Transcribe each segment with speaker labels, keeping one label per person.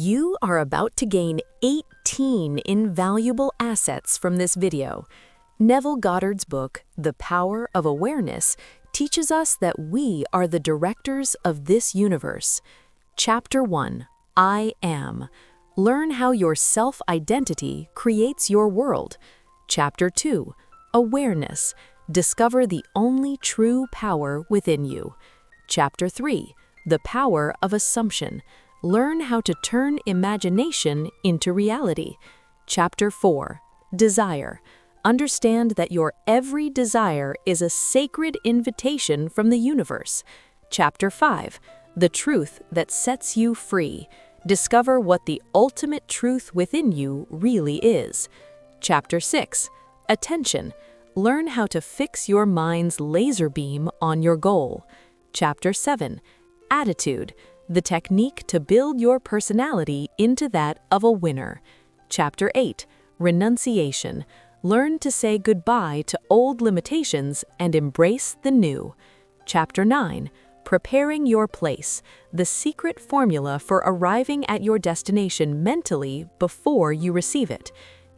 Speaker 1: You are about to gain 18 invaluable assets from this video. Neville Goddard's book, The Power of Awareness, teaches us that we are the directors of this universe. Chapter 1, I Am. Learn how your self-identity creates your world. Chapter 2, Awareness. Discover the only true power within you. Chapter 3, The Power of Assumption. Learn how to turn imagination into reality. Chapter 4, Desire. Understand that your every desire is a sacred invitation from the universe. Chapter 5, The Truth that Sets You Free. Discover what the ultimate truth within you really is. Chapter 6, Attention. Learn how to fix your mind's laser beam on your goal. Chapter 7, Attitude. The technique to build your personality into that of a winner. Chapter 8, Renunciation. Learn to say goodbye to old limitations and embrace the new. Chapter 9, Preparing Your Place. The secret formula for arriving at your destination mentally before you receive it.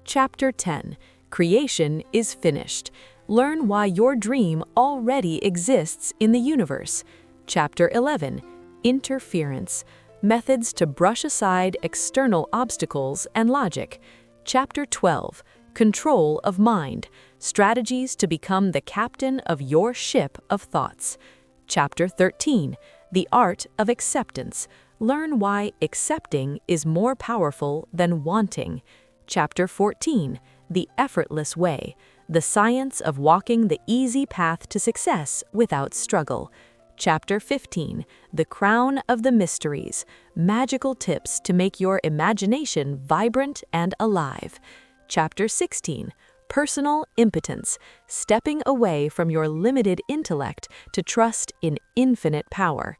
Speaker 1: Chapter 10, Creation is Finished. Learn why your dream already exists in the universe. Chapter 11, Interference. Methods to brush aside external obstacles and logic. Chapter 12, Control of Mind. Strategies to become the captain of your ship of thoughts. Chapter 13, The Art of Acceptance. Learn why accepting is more powerful than wanting. Chapter 14, The Effortless Way. The science of walking the easy path to success without struggle. Chapter 15, The Crown of the Mysteries. Magical tips to make your imagination vibrant and alive. Chapter 16, Personal Impotence. Stepping away from your limited intellect to trust in infinite power.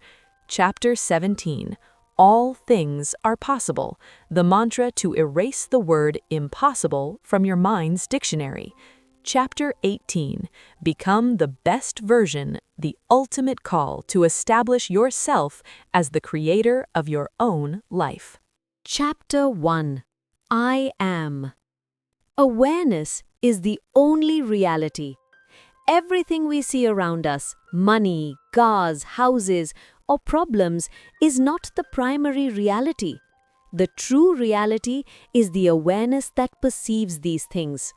Speaker 1: Chapter 17, All Things Are Possible. The mantra to erase the word impossible from your mind's dictionary. Chapter 18, Become the Best Version, the ultimate call to establish yourself as the creator of your own life.
Speaker 2: Chapter 1, I Am. Awareness is the only reality. Everything we see around us, money, cars, houses, or problems, is not the primary reality. The true reality is the awareness that perceives these things.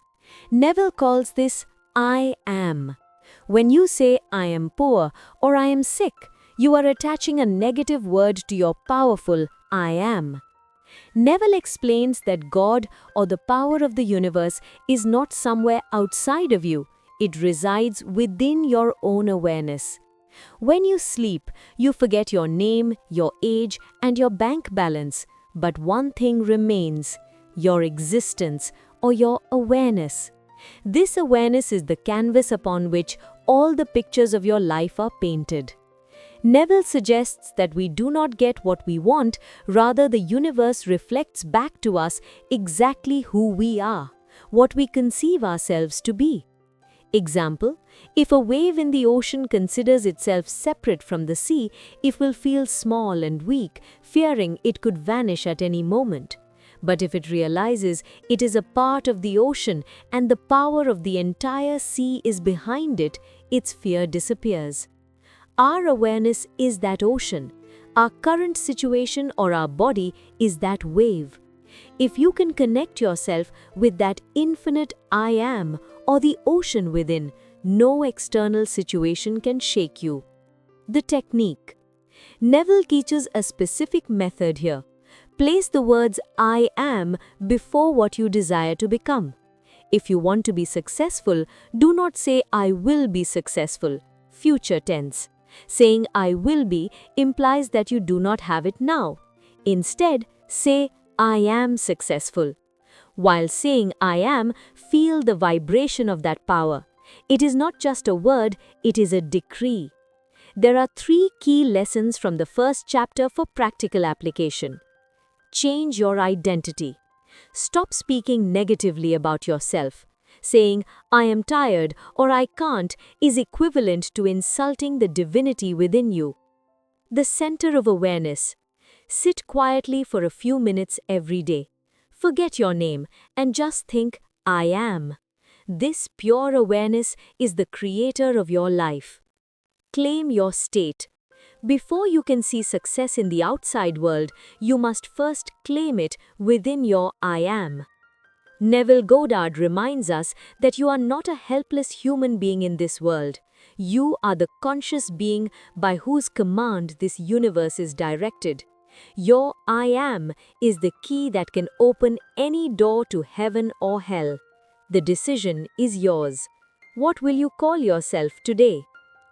Speaker 2: Neville calls this I am. When you say I am poor or I am sick, you are attaching a negative word to your powerful I am. Neville explains that God or the power of the universe is not somewhere outside of you. It resides within your own awareness. When you sleep, you forget your name, your age, and your bank balance. But one thing remains: your existence or your awareness. This awareness is the canvas upon which all the pictures of your life are painted. Neville suggests that we do not get what we want, rather the universe reflects back to us exactly who we are, what we conceive ourselves to be. Example, if a wave in the ocean considers itself separate from the sea, it will feel small and weak, fearing it could vanish at any moment. But if it realizes it is a part of the ocean and the power of the entire sea is behind it, its fear disappears. Our awareness is that ocean. Our current situation or our body is that wave. If you can connect yourself with that infinite I am or the ocean within, no external situation can shake you. The technique. Neville teaches a specific method here. Place the words I am before what you desire to become. If you want to be successful, do not say I will be successful, future tense. Saying I will be implies that you do not have it now. Instead, say I am successful. While saying I am, feel the vibration of that power. It is not just a word, it is a decree. There are 3 key lessons from the first chapter for practical application. Change your identity. Stop speaking negatively about yourself. Saying, I am tired or I can't is equivalent to insulting the divinity within you. The center of awareness. Sit quietly for a few minutes every day. Forget your name and just think, I am. This pure awareness is the creator of your life. Claim your state. Before you can see success in the outside world, you must first claim it within your I am. Neville Goddard reminds us that you are not a helpless human being in this world. You are the conscious being by whose command this universe is directed. Your I am is the key that can open any door to heaven or hell. The decision is yours. What will you call yourself today?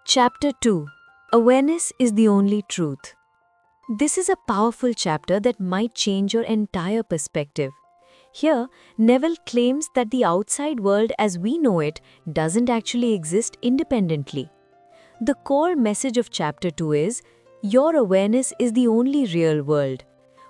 Speaker 2: Chapter 2. Awareness is the only truth. This is a powerful chapter that might change your entire perspective. Here, Neville claims that the outside world as we know it doesn't actually exist independently. The core message of Chapter 2 is, your awareness is the only real world.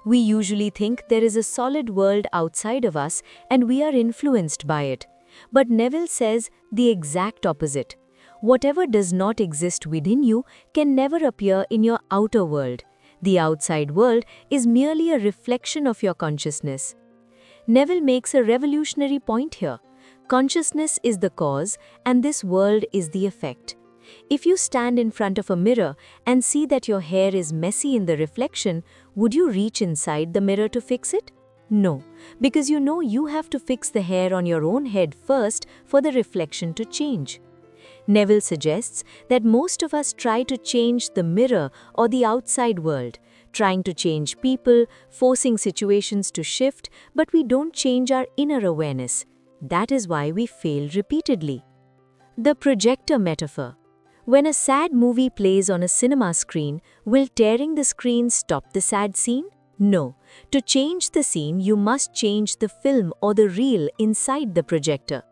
Speaker 2: We usually think there is a solid world outside of us and we are influenced by it. But Neville says the exact opposite. Whatever does not exist within you can never appear in your outer world. The outside world is merely a reflection of your consciousness. Neville makes a revolutionary point here. Consciousness is the cause and this world is the effect. If you stand in front of a mirror and see that your hair is messy in the reflection, would you reach inside the mirror to fix it? No, because you know you have to fix the hair on your own head first for the reflection to change. Neville suggests that most of us try to change the mirror or the outside world, trying to change people, forcing situations to shift, but we don't change our inner awareness. That is why we fail repeatedly. The projector metaphor. When a sad movie plays on a cinema screen, will tearing the screen stop the sad scene? No. To change the scene, you must change the film or the reel inside the projector.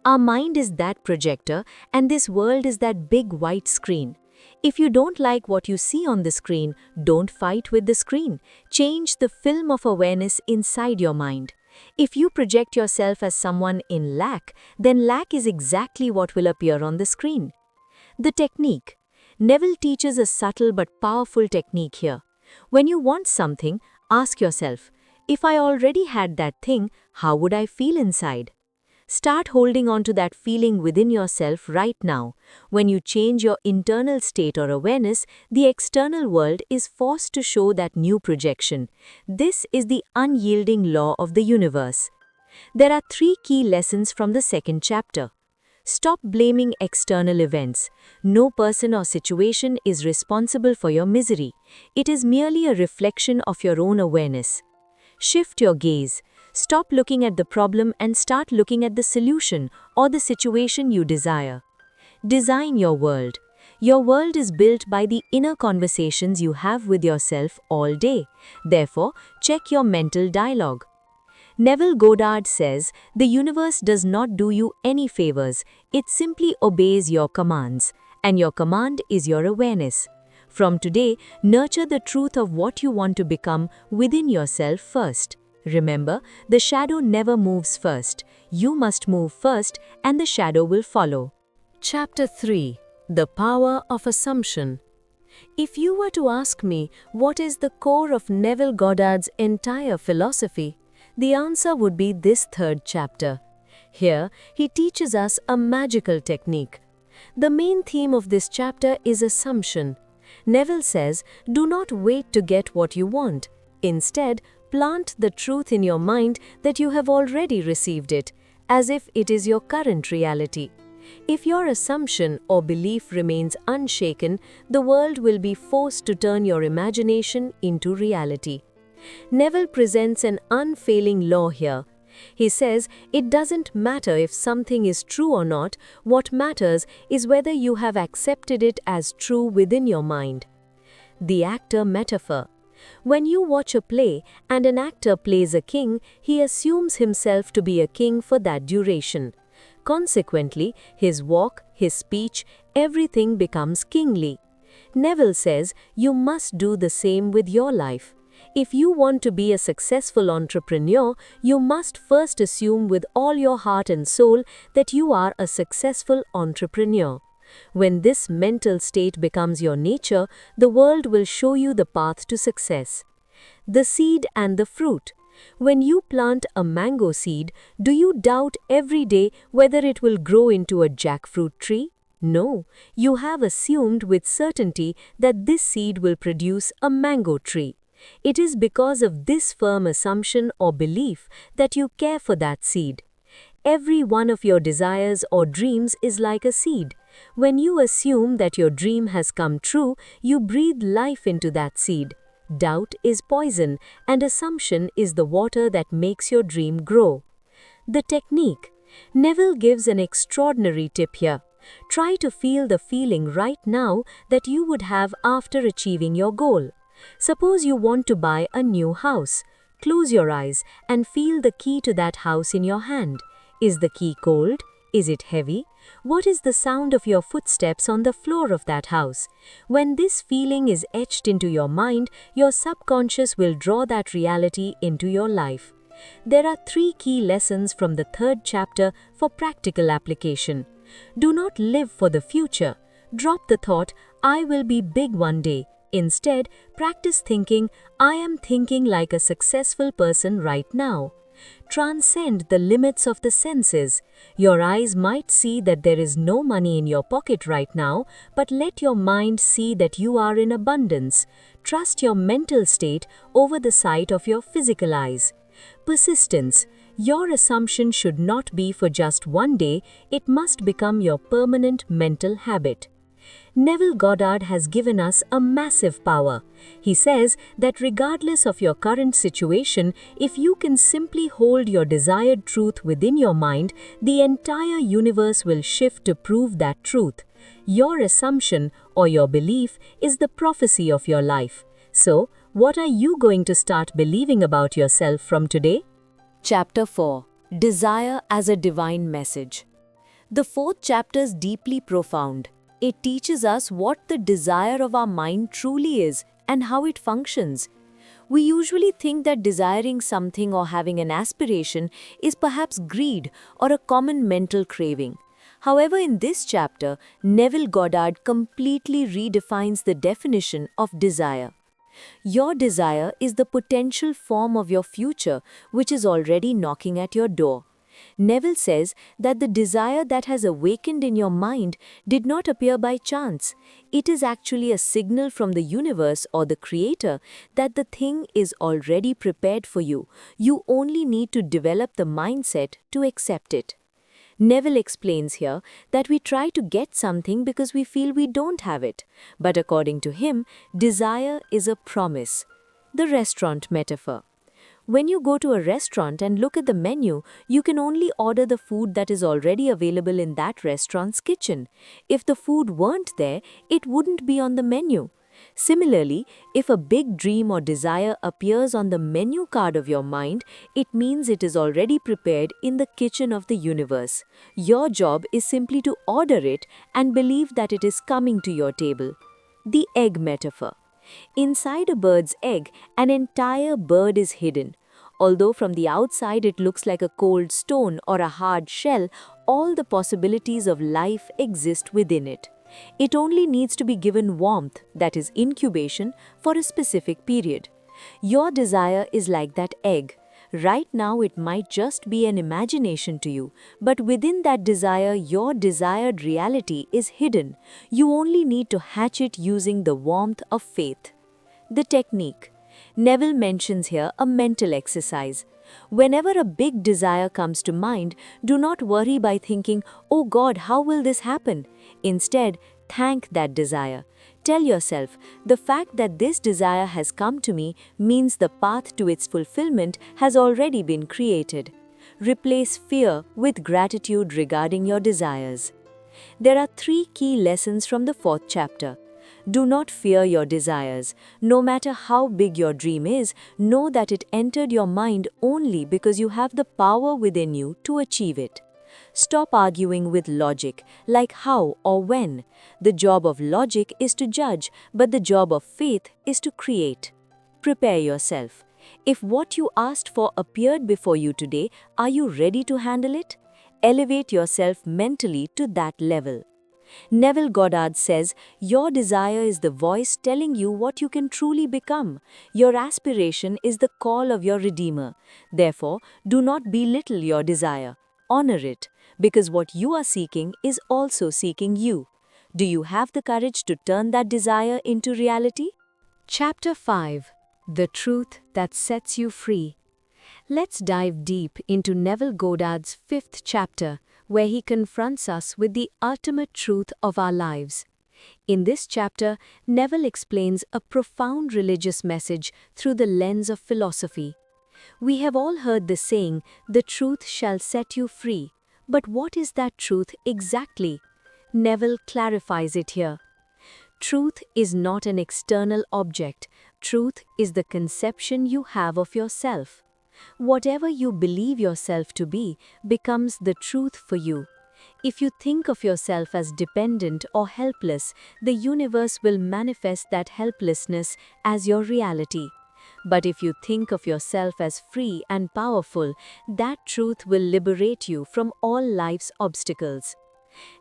Speaker 2: Our mind is that projector and this world is that big white screen. If you don't like what you see on the screen, don't fight with the screen. Change the film of awareness inside your mind. If you project yourself as someone in lack, then lack is exactly what will appear on the screen. The technique. Neville teaches a subtle but powerful technique here. When you want something, ask yourself, if I already had that thing, how would I feel inside? Start holding on to that feeling within yourself right now. When you change your internal state or awareness, the external world is forced to show that new projection. This is the unyielding law of the universe. There are 3 key lessons from the second chapter. Stop blaming external events. No person or situation is responsible for your misery. It is merely a reflection of your own awareness. Shift your gaze. Stop looking at the problem and start looking at the solution or the situation you desire. Design your world. Your world is built by the inner conversations you have with yourself all day. Therefore, check your mental dialogue. Neville Goddard says, the universe does not do you any favors, it simply obeys your commands, and your command is your awareness. From today, nurture the truth of what you want to become within yourself first. Remember, the shadow never moves first. You must move first, and the shadow will follow. Chapter 3. The Power of Assumption. If you were to ask me what is the core of Neville Goddard's entire philosophy, the answer would be this 3rd chapter. Here, he teaches us a magical technique. The main theme of this chapter is assumption. Neville says, do not wait to get what you want. Instead, plant the truth in your mind that you have already received it, as if it is your current reality. If your assumption or belief remains unshaken, the world will be forced to turn your imagination into reality. Neville presents an unfailing law here. He says, it doesn't matter if something is true or not, what matters is whether you have accepted it as true within your mind. The actor metaphor. When you watch a play and an actor plays a king, he assumes himself to be a king for that duration. Consequently, his walk, his speech, everything becomes kingly. Neville says, you must do the same with your life. If you want to be a successful entrepreneur, you must first assume with all your heart and soul that you are a successful entrepreneur. When this mental state becomes your nature, the world will show you the path to success. The seed and the fruit. When you plant a mango seed, do you doubt every day whether it will grow into a jackfruit tree? No, you have assumed with certainty that this seed will produce a mango tree. It is because of this firm assumption or belief that you care for that seed. Every one of your desires or dreams is like a seed. When you assume that your dream has come true, you breathe life into that seed. Doubt is poison, and assumption is the water that makes your dream grow. The technique. Neville gives an extraordinary tip here. Try to feel the feeling right now that you would have after achieving your goal. Suppose you want to buy a new house. Close your eyes and feel the key to that house in your hand. Is the key cold? Is it heavy? What is the sound of your footsteps on the floor of that house? When this feeling is etched into your mind, your subconscious will draw that reality into your life. There are 3 key lessons from the 3rd chapter for practical application. Do not live for the future. Drop the thought, I will be big one day. Instead, practice thinking, I am thinking like a successful person right now. Transcend the limits of the senses. Your eyes might see that there is no money in your pocket right now, but let your mind see that you are in abundance. Trust your mental state over the sight of your physical eyes. Persistence. Your assumption should not be for just one day, it must become your permanent mental habit. Neville Goddard has given us a massive power. He says that regardless of your current situation, if you can simply hold your desired truth within your mind, the entire universe will shift to prove that truth. Your assumption or your belief is the prophecy of your life. So, what are you going to start believing about yourself from today?
Speaker 1: Chapter 4. Desire as a Divine Message. The 4th chapter is deeply profound. It teaches us what the desire of our mind truly is and how it functions. We usually think that desiring something or having an aspiration is perhaps greed or a common mental craving. However, in this chapter, Neville Goddard completely redefines the definition of desire. Your desire is the potential form of your future, which is already knocking at your door. Neville says that the desire that has awakened in your mind did not appear by chance. It is actually a signal from the universe or the creator that the thing is already prepared for you. You only need to develop the mindset to accept it. Neville explains here that we try to get something because we feel we don't have it. But according to him, desire is a promise. The restaurant metaphor. When you go to a restaurant and look at the menu, you can only order the food that is already available in that restaurant's kitchen. If the food weren't there, it wouldn't be on the menu. Similarly, if a big dream or desire appears on the menu card of your mind, it means it is already prepared in the kitchen of the universe. Your job is simply to order it and believe that it is coming to your table. The egg metaphor. Inside a bird's egg, an entire bird is hidden. Although from the outside it looks like a cold stone or a hard shell, all the possibilities of life exist within it. It only needs to be given warmth, that is incubation, for a specific period. Your desire is like that egg. Right now it might just be an imagination to you, but within that desire, your desired reality is hidden. You only need to hatch it using the warmth of faith. The technique. Neville mentions here a mental exercise. Whenever a big desire comes to mind, do not worry by thinking, "Oh God, how will this happen?" Instead, thank that desire. Tell yourself, the fact that this desire has come to me means the path to its fulfillment has already been created. Replace fear with gratitude regarding your desires. There are 3 key lessons from the 4th chapter. Do not fear your desires. No matter how big your dream is, know that it entered your mind only because you have the power within you to achieve it. Stop arguing with logic, like how or when. The job of logic is to judge, but the job of faith is to create. Prepare yourself. If what you asked for appeared before you today, are you ready to handle it? Elevate yourself mentally to that level.
Speaker 2: Neville Goddard says, your desire is the voice telling you what you can truly become. Your aspiration is the call of your Redeemer. Therefore, do not belittle your desire. Honor it, because what you are seeking is also seeking you. Do you have the courage to turn that desire into reality? Chapter 5. The Truth That Sets You Free. Let's dive deep into Neville Goddard's 5th chapter, where he confronts us with the ultimate truth of our lives. In this chapter, Neville explains a profound religious message through the lens of philosophy. We have all heard the saying, "The truth shall set you free." But what is that truth exactly? Neville clarifies it here. Truth is not an external object. Truth is the conception you have of yourself. Whatever you believe yourself to be becomes the truth for you. If you think of yourself as dependent or helpless, the universe will manifest that helplessness as your reality. But if you think of yourself as free and powerful, that truth will liberate you from all life's obstacles.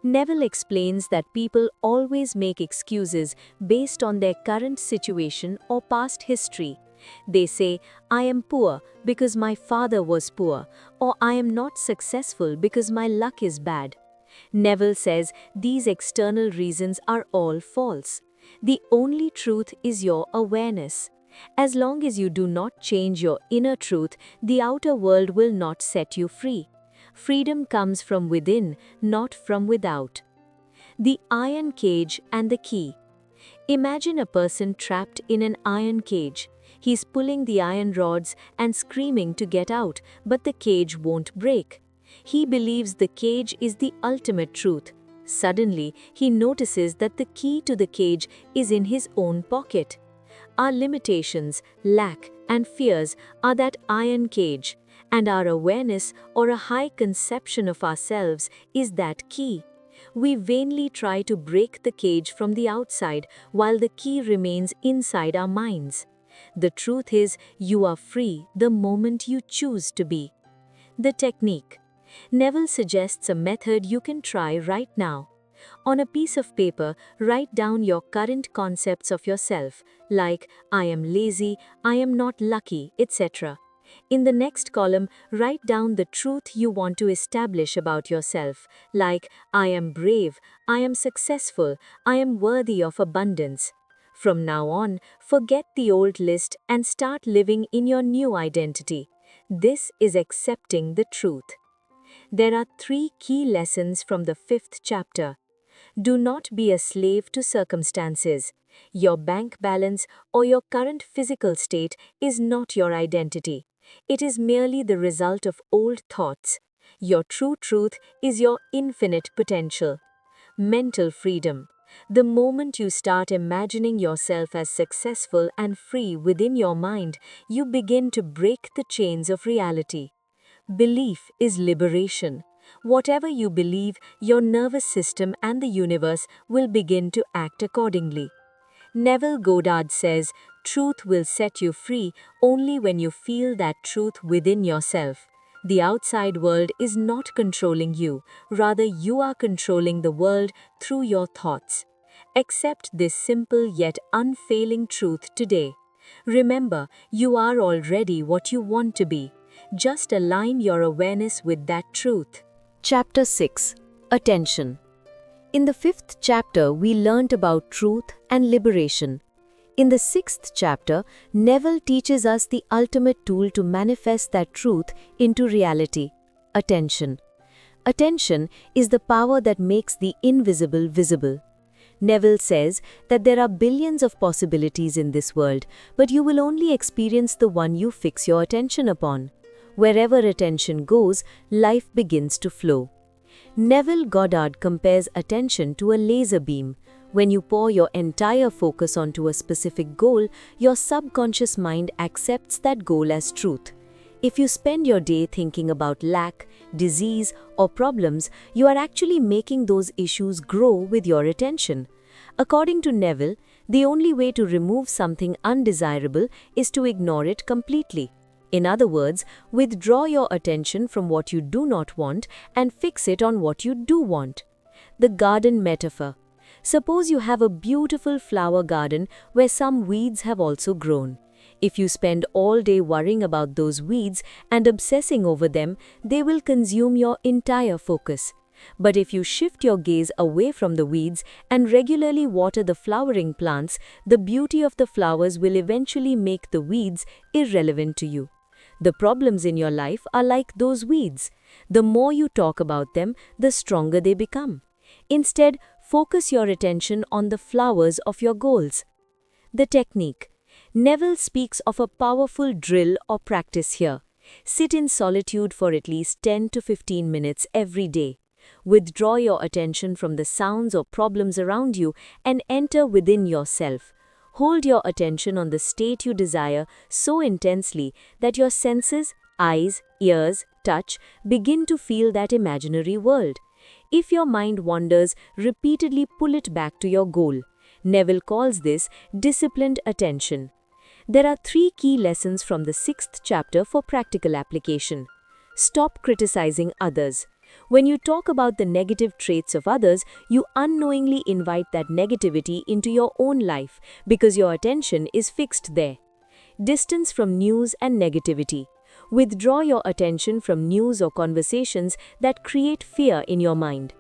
Speaker 2: Neville explains that people always make excuses based on their current situation or past history. They say, I am poor because my father was poor, or I am not successful because my luck is bad. Neville says these external reasons are all false. The only truth is your awareness. As long as you do not change your inner truth, the outer world will not set you free. Freedom comes from within, not from without. The iron cage and the key. Imagine a person trapped in an iron cage. He's pulling the iron rods and screaming to get out, but the cage won't break. He believes the cage is the ultimate truth. Suddenly, he notices that the key to the cage is in his own pocket. Our limitations, lack, and fears are that iron cage, and our awareness or a high conception of ourselves is that key. We vainly try to break the cage from the outside while the key remains inside our minds. The truth is, you are free the moment you choose to be. The technique. Neville suggests a method you can try right now. On a piece of paper, write down your current concepts of yourself, like I am lazy, I am not lucky, etc. In the next column, write down the truth you want to establish about yourself, like I am brave, I am successful, I am worthy of abundance. From now on, forget the old list and start living in your new identity. This is accepting the truth. There are 3 key lessons from the 5th chapter. Do not be a slave to circumstances. Your bank balance or your current physical state is not your identity. It is merely the result of old thoughts. Your true truth is your infinite potential. Mental freedom. The moment you start imagining yourself as successful and free within your mind, you begin to break the chains of reality. Belief is liberation. Whatever you believe, your nervous system and the universe will begin to act accordingly. Neville Goddard says, truth will set you free only when you feel that truth within yourself. The outside world is not controlling you, rather you are controlling the world through your thoughts. Accept this simple yet unfailing truth today. Remember, you are already what you want to be. Just align your awareness with that truth. Chapter 6. Attention. In the 5th chapter, we learnt about truth and liberation. In the 6th chapter, Neville teaches us the ultimate tool to manifest that truth into reality: attention. Attention is the power that makes the invisible visible. Neville says that there are billions of possibilities in this world, but you will only experience the one you fix your attention upon. Wherever attention goes, life begins to flow. Neville Goddard compares attention to a laser beam. When you pour your entire focus onto a specific goal, your subconscious mind accepts that goal as truth. If you spend your day thinking about lack, disease, or problems, you are actually making those issues grow with your attention. According to Neville, the only way to remove something undesirable is to ignore it completely. In other words, withdraw your attention from what you do not want and fix it on what you do want. the garden metaphor. Suppose you have a beautiful flower garden where some weeds have also grown. If you spend all day worrying about those weeds and obsessing over them, they will consume your entire focus. But if you shift your gaze away from the weeds and regularly water the flowering plants, the beauty of the flowers will eventually make the weeds irrelevant to you. The problems in your life are like those weeds. The more you talk about them, the stronger they become. Instead, focus your attention on the flowers of your goals. The technique. Neville speaks of a powerful drill or practice here. Sit in solitude for at least 10 to 15 minutes every day. Withdraw your attention from the sounds or problems around you and enter within yourself. Hold your attention on the state you desire so intensely that your senses, eyes, ears, touch, begin to feel that imaginary world. If your mind wanders, repeatedly pull it back to your goal. Neville calls this disciplined attention. There are 3 key lessons from the 6th chapter for practical application. Stop criticizing others. When you talk about the negative traits of others, you unknowingly invite that negativity into your own life because your attention is fixed there. Distance from news and negativity. Withdraw your attention from news or conversations that create fear in your mind.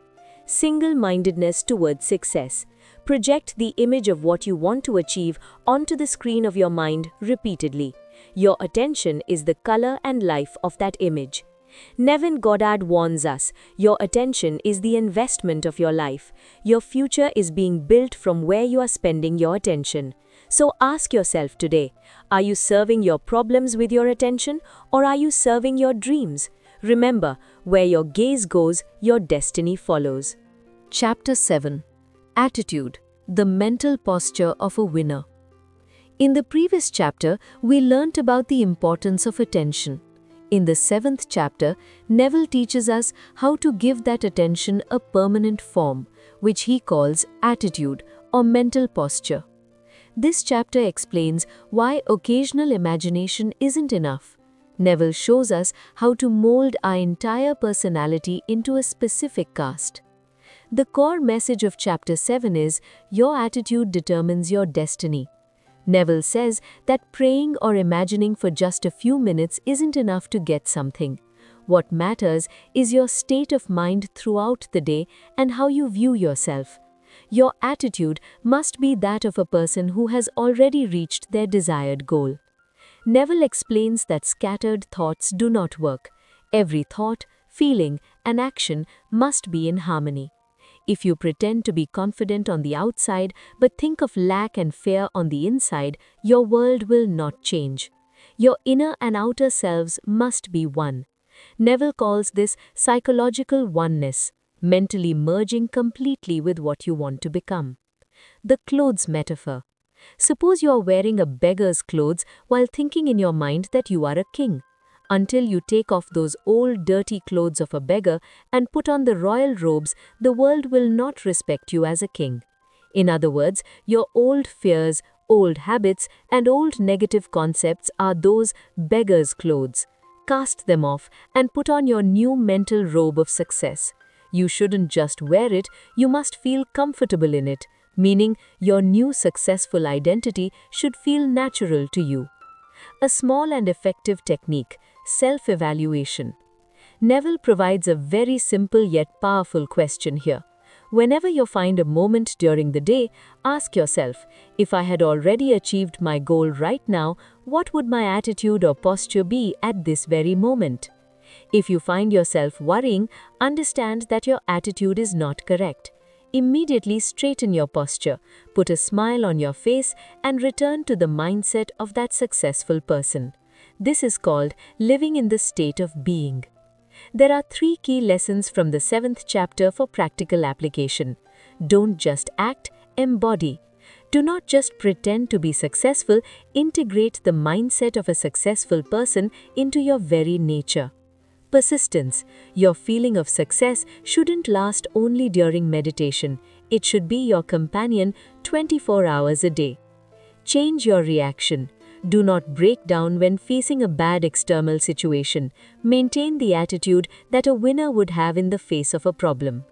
Speaker 2: Single-mindedness towards success. Project the image of what you want to achieve onto the screen of your mind repeatedly. Your attention is the color and life of that image. Neville Goddard warns us, your attention is the investment of your life. Your future is being built from where you are spending your attention. So ask yourself today, are you serving your problems with your attention or are you serving your dreams? Remember, where your gaze goes, your destiny follows.
Speaker 1: Chapter 7. Attitude, the mental posture of a winner. In the previous chapter, we learnt about the importance of attention. In the 7th chapter, Neville teaches us how to give that attention a permanent form, which he calls attitude or mental posture. This chapter explains why occasional imagination isn't enough. Neville shows us how to mold our entire personality into a specific cast. The core message of chapter 7 is, your attitude determines your destiny. Neville says that praying or imagining for just a few minutes isn't enough to get something. What matters is your state of mind throughout the day and how you view yourself. Your attitude must be that of a person who has already reached their desired goal. Neville explains that scattered thoughts do not work. Every thought, feeling, and action must be in harmony. If you pretend to be confident on the outside but think of lack and fear on the inside, your world will not change. Your inner and outer selves must be one. Neville calls this psychological oneness, mentally merging completely with what you want to become. The clothes metaphor. Suppose you are wearing a beggar's clothes while thinking in your mind that you are a king. Until you take off those old dirty clothes of a beggar and put on the royal robes, the world will not respect you as a king. In other words, your old fears, old habits, and old negative concepts are those beggar's clothes. Cast them off and put on your new mental robe of success. You shouldn't just wear it, you must feel comfortable in it, meaning your new successful identity should feel natural to you. A small and effective technique, self-evaluation. Neville provides a very simple yet powerful question here. Whenever you find a moment during the day, ask yourself, if I had already achieved my goal right now, what would my attitude or posture be at this very moment? If you find yourself worrying, understand that your attitude is not correct. Immediately straighten your posture, put a smile on your face, and return to the mindset of that successful person. This is called living in the state of being. There are 3 key lessons from the 7th chapter for practical application. Don't just act, embody. Do not just pretend to be successful, integrate the mindset of a successful person into your very nature. Persistence. Your feeling of success shouldn't last only during meditation. It should be your companion 24 hours a day. Change your reaction. Do not break down when facing a bad external situation. Maintain the attitude that a winner would have in the face of a problem.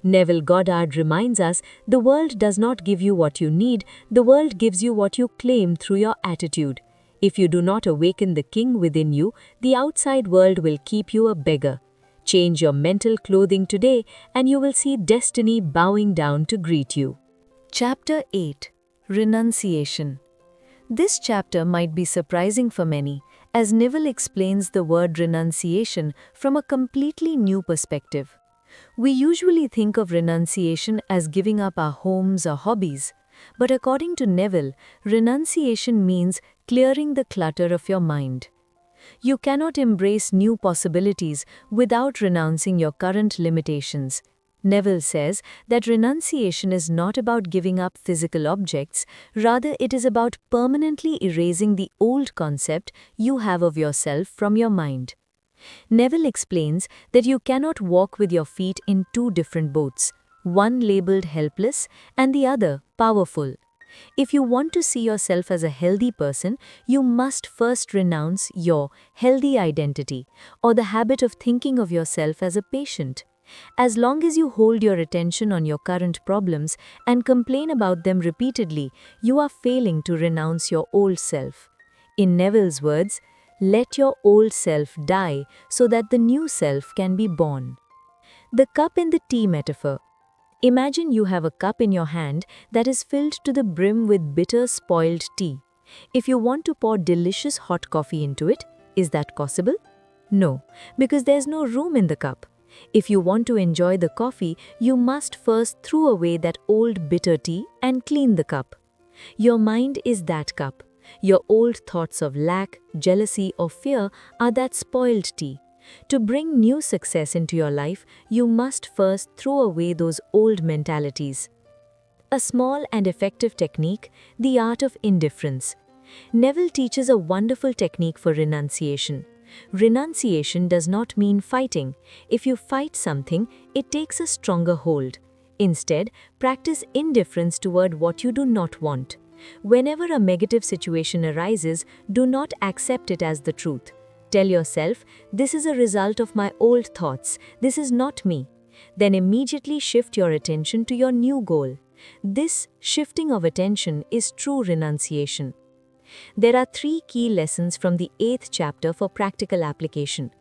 Speaker 2: Neville Goddard reminds us, the world does not give you what you need, the world gives you what you claim through your attitude. If you do not awaken the king within you, the outside world will keep you a beggar. Change your mental clothing today, and you will see destiny bowing down to greet you.
Speaker 1: Chapter 8. Renunciation. This chapter might be surprising for many, as Neville explains the word renunciation from a completely new perspective. We usually think of renunciation as giving up our homes or hobbies, but according to Neville, renunciation means clearing the clutter of your mind. You cannot embrace new possibilities without renouncing your current limitations. Neville says that renunciation is not about giving up physical objects, rather it is about permanently erasing the old concept you have of yourself from your mind. Neville explains that you cannot walk with your feet in two different boats, one labeled helpless and the other powerful. If you want to see yourself as a healthy person, you must first renounce your healthy identity or the habit of thinking of yourself as a patient. As long as you hold your attention on your current problems and complain about them repeatedly, you are failing to renounce your old self. In Neville's words, let your old self die so that the new self can be born. The cup in the tea metaphor. Imagine you have a cup in your hand that is filled to the brim with bitter spoiled tea. If you want to pour delicious hot coffee into it, is that possible? No, because there's no room in the cup. If you want to enjoy the coffee, you must first throw away that old bitter tea and clean the cup. Your mind is that cup. Your old thoughts of lack, jealousy, or fear are that spoiled tea. To bring new success into your life, you must first throw away those old mentalities. A small and effective technique, the art of indifference. Neville teaches a wonderful technique for renunciation. Renunciation does not mean fighting. If you fight something, it takes a stronger hold. Instead, practice indifference toward what you do not want. Whenever a negative situation arises, do not accept it as the truth. Tell yourself, this is a result of my old thoughts, this is not me. Then immediately shift your attention to your new goal. This shifting of attention is true renunciation. There are 3 key lessons from the 8th chapter for practical application.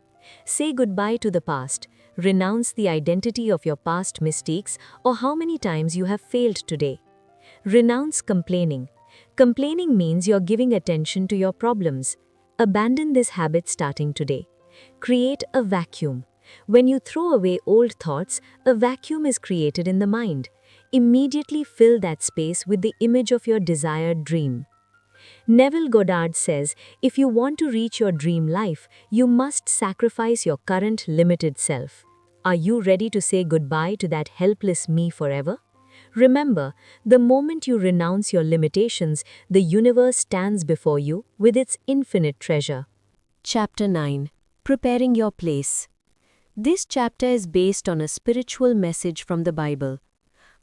Speaker 1: Say goodbye to the past. Renounce the identity of your past mistakes or how many times you have failed today. Renounce complaining. Complaining means you're giving attention to your problems. Abandon this habit starting today. Create a vacuum. When you throw away old thoughts, a vacuum is created in the mind. Immediately fill that space with the image of your desired dream. Neville Goddard says, if you want to reach your dream life, you must sacrifice your current limited self. Are you ready to say goodbye to that helpless me forever? Remember, the moment you renounce your limitations, the universe stands before you with its infinite treasure.
Speaker 2: Chapter 9. Preparing your place. This chapter is based on a spiritual message from the Bible.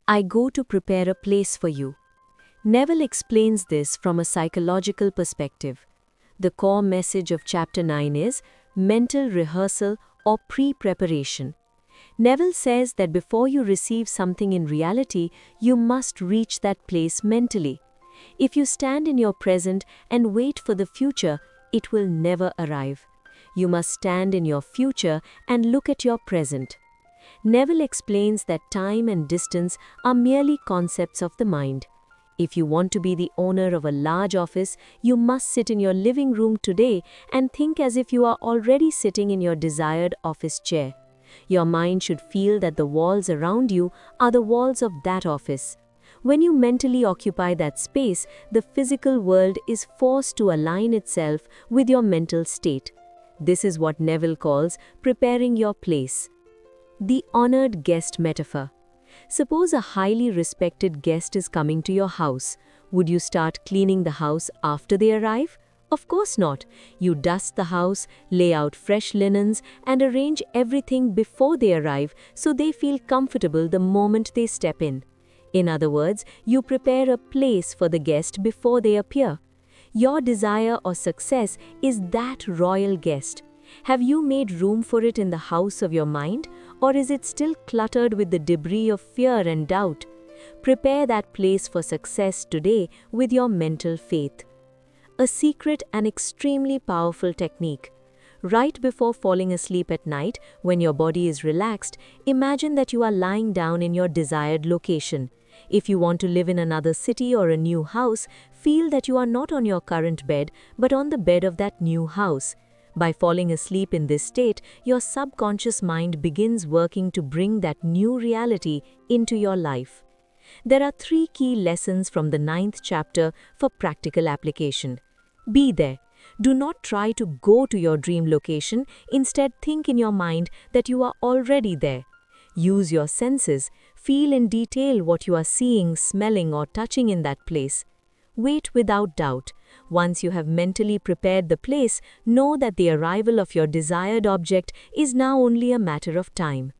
Speaker 2: I go to prepare a place for you. Neville explains this from a psychological perspective. The core message of chapter 9 is mental rehearsal or pre-preparation. Neville says that before you receive something in reality, you must reach that place mentally. If you stand in your present and wait for the future, it will never arrive. You must stand in your future and look at your present. Neville explains that time and distance are merely concepts of the mind. If you want to be the owner of a large office, you must sit in your living room today and think as if you are already sitting in your desired office chair. Your mind should feel that the walls around you are the walls of that office. When you mentally occupy that space, the physical world is forced to align itself with your mental state. This is what Neville calls preparing your place. The honored guest metaphor. Suppose a highly respected guest is coming to your house. Would you start cleaning the house after they arrive? Of course not. You dust the house, lay out fresh linens, and arrange everything before they arrive so they feel comfortable the moment they step in. In other words, you prepare a place for the guest before they appear. Your desire or success is that royal guest. Have you made room for it in the house of your mind, or is it still cluttered with the debris of fear and doubt? Prepare that place for success today with your mental faith. A secret and extremely powerful technique. Right before falling asleep at night, when your body is relaxed, imagine that you are lying down in your desired location. If you want to live in another city or a new house, feel that you are not on your current bed, but on the bed of that new house. By falling asleep in this state, your subconscious mind begins working to bring that new reality into your life. There are 3 key lessons from the 9th chapter for practical application. Be there. Do not try to go to your dream location, instead think in your mind that you are already there. Use your senses, feel in detail what you are seeing, smelling or touching in that place. Wait without doubt. Once you have mentally prepared the place, know that the arrival of your desired object is now only a matter of time.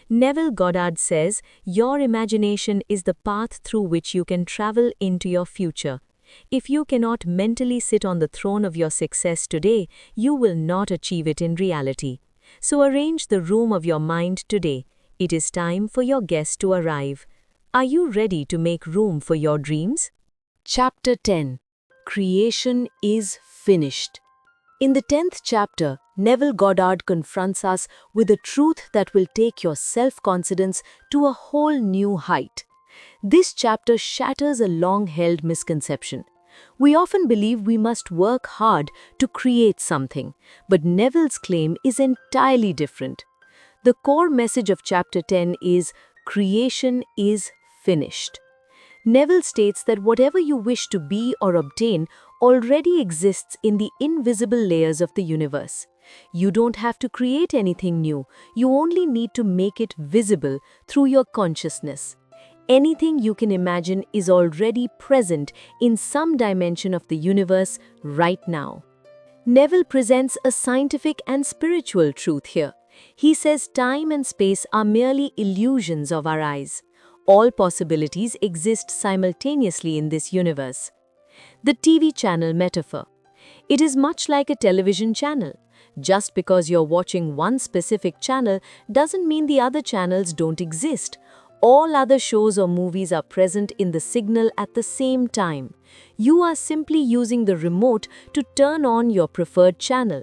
Speaker 2: Neville Goddard says, your imagination is the path through which you can travel into your future. If you cannot mentally sit on the throne of your success today, you will not achieve it in reality. So arrange the room of your mind today. It is time for your guest to arrive. Are you ready to make room for your dreams? Chapter 10. Creation is finished. In the 10th chapter, Neville Goddard confronts us with a truth that will take your self-confidence to a whole new height. This chapter shatters a long-held misconception. We often believe we must work hard to create something, but Neville's claim is entirely different. The core message of chapter 10 is, creation is finished. Neville states that whatever you wish to be or obtain already exists in the invisible layers of the universe. You don't have to create anything new, you only need to make it visible through your consciousness. Anything you can imagine is already present in some dimension of the universe right now. Neville presents a scientific and spiritual truth here. He says time and space are merely illusions of our eyes. All possibilities exist simultaneously in this universe. The TV channel metaphor. It is much like a television channel. Just because you're watching one specific channel doesn't mean the other channels don't exist. All other shows or movies are present in the signal at the same time. You are simply using the remote to turn on your preferred channel.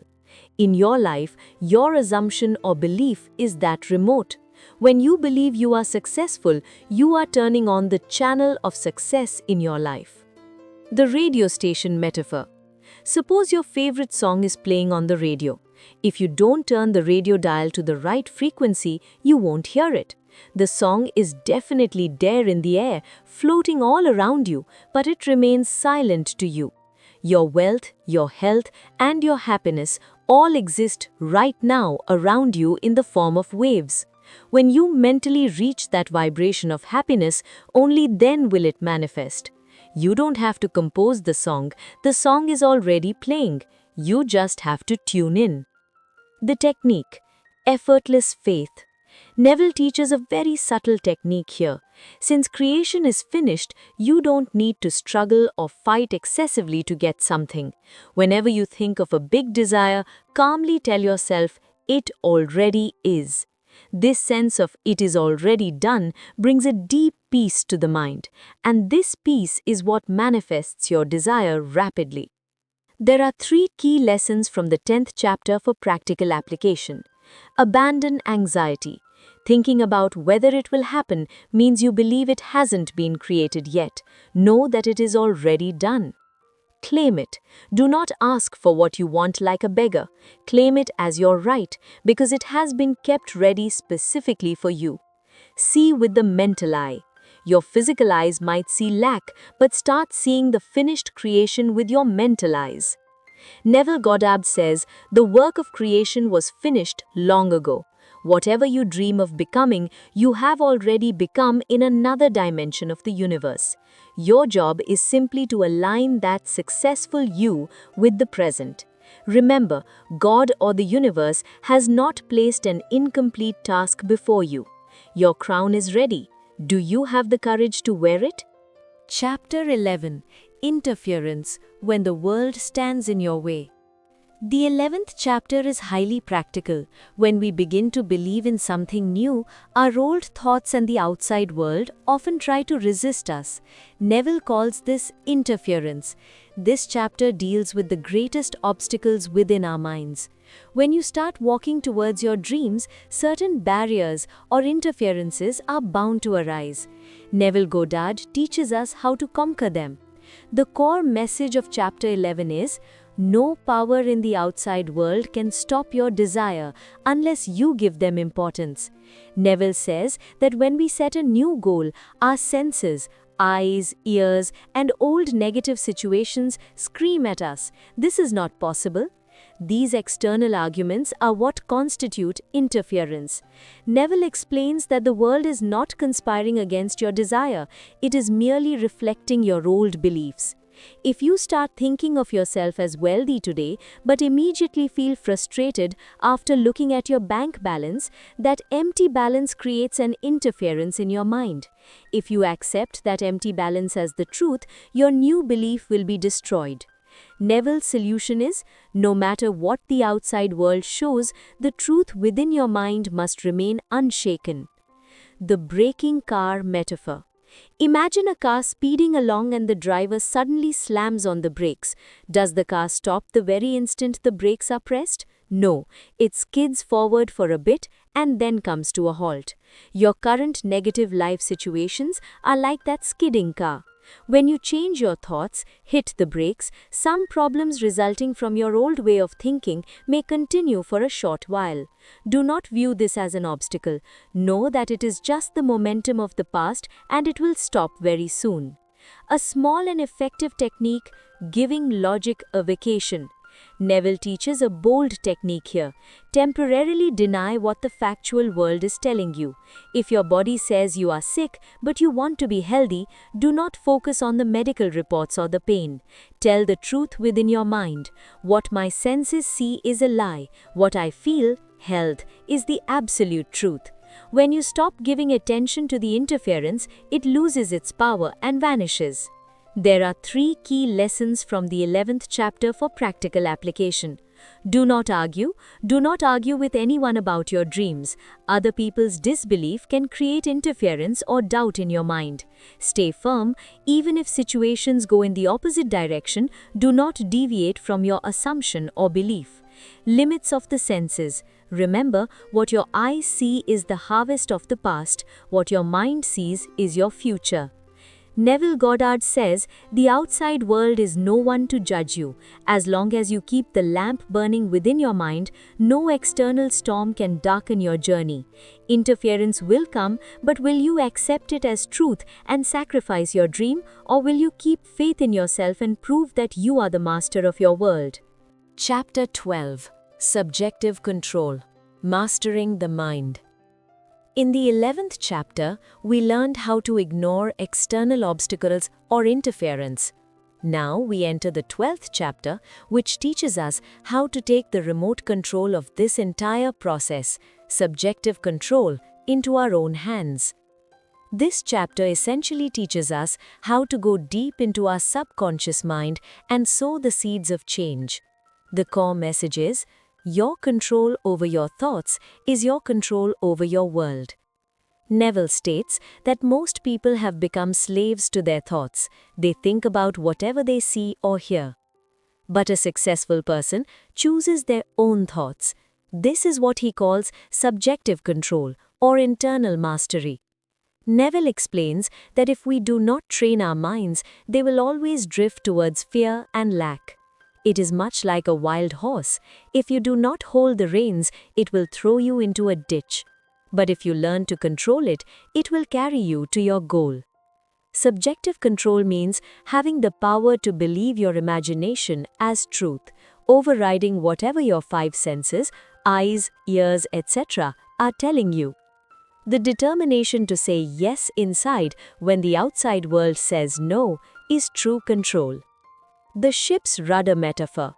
Speaker 2: In your life, your assumption or belief is that remote. When you believe you are successful, you are turning on the channel of success in your life. The radio station metaphor. Suppose your favorite song is playing on the radio. If you don't turn the radio dial to the right frequency, you won't hear it. The song is definitely there in the air, floating all around you, but it remains silent to you. Your wealth, your health, and your happiness all exist right now around you in the form of waves. When you mentally reach that vibration of happiness, only then will it manifest. You don't have to compose the song is already playing. You just have to tune in. The technique, effortless faith. Neville teaches a very subtle technique here. Since creation is finished, you don't need to struggle or fight excessively to get something. Whenever you think of a big desire, calmly tell yourself, it already is. This sense of it is already done brings a deep peace to the mind, and this peace is what manifests your desire rapidly. There are 3 key lessons from the 10th chapter for practical application. Abandon anxiety. Thinking about whether it will happen means you believe it hasn't been created yet. Know that it is already done. Claim it. Do not ask for what you want like a beggar. Claim it as your right, because it has been kept ready specifically for you. See with the mental eye. Your physical eyes might see lack, but start seeing the finished creation with your mental eyes. Neville Goddard says, the work of creation was finished long ago. Whatever you dream of becoming, you have already become in another dimension of the universe. Your job is simply to align that successful you with the present. Remember, God or the universe has not placed an incomplete task before you. Your crown is ready. Do you have the courage to wear it? Chapter 11. Interference when the world stands in your way. The 11th chapter is highly practical. When we begin to believe in something new, our old thoughts and the outside world often try to resist us. Neville calls this interference. This chapter deals with the greatest obstacles within our minds. When you start walking towards your dreams, certain barriers or interferences are bound to arise. Neville Goddard teaches us how to conquer them. The core message of chapter 11 is, no power in the outside world can stop your desire unless you give them importance. Neville says that when we set a new goal, our senses, eyes, ears, and old negative situations scream at us, "This is not possible." These external arguments are what constitute interference. Neville explains that the world is not conspiring against your desire, it is merely reflecting your old beliefs. If you start thinking of yourself as wealthy today, but immediately feel frustrated after looking at your bank balance, that empty balance creates an interference in your mind. If you accept that empty balance as the truth, your new belief will be destroyed. Neville's solution is, no matter what the outside world shows, the truth within your mind must remain unshaken. The braking car metaphor. Imagine a car speeding along and the driver suddenly slams on the brakes. Does the car stop the very instant the brakes are pressed? No, it skids forward for a bit and then comes to a halt. Your current negative life situations are like that skidding car. When you change your thoughts, hit the brakes, some problems resulting from your old way of thinking may continue for a short while. Do not view this as an obstacle. Know that it is just the momentum of the past and it will stop very soon. A small and effective technique, giving logic a vacation. Neville teaches a bold technique here. Temporarily deny what the factual world is telling you. If your body says you are sick but you want to be healthy, do not focus on the medical reports or the pain. Tell the truth within your mind. What my senses see is a lie. What I feel, health, is the absolute truth. When you stop giving attention to the interference, it loses its power and vanishes. There are 3 key lessons from the 11th chapter for practical application. Do not argue. Do not argue with anyone about your dreams. Other people's disbelief can create interference or doubt in your mind. Stay firm. Even if situations go in the opposite direction, do not deviate from your assumption or belief. Limits of the senses. Remember, what your eyes see is the harvest of the past. What your mind sees is your future. Neville Goddard says, the outside world is no one to judge you. As long as you keep the lamp burning within your mind, no external storm can darken your journey. Interference will come, but will you accept it as truth and sacrifice your dream, or will you keep faith in yourself and prove that you are the master of your world?
Speaker 1: Chapter 12. Subjective Control. Mastering the Mind. In the 11th chapter, we learned how to ignore external obstacles or interference. Now we enter the 12th chapter, which teaches us how to take the remote control of this entire process, subjective control, into our own hands. This chapter essentially teaches us how to go deep into our subconscious mind and sow the seeds of change. The core message is, your control over your thoughts is your control over your world. Neville states that most people have become slaves to their thoughts. They think about whatever they see or hear. But a successful person chooses their own thoughts. This is what he calls subjective control or internal mastery. Neville explains that if we do not train our minds, they will always drift towards fear and lack. It is much like a wild horse. If you do not hold the reins, it will throw you into a ditch. But if you learn to control it, it will carry you to your goal. Subjective control means having the power to believe your imagination as truth, overriding whatever your 5 senses, eyes, ears, etc., are telling you. The determination to say yes inside when the outside world says no is true control. The ship's rudder metaphor.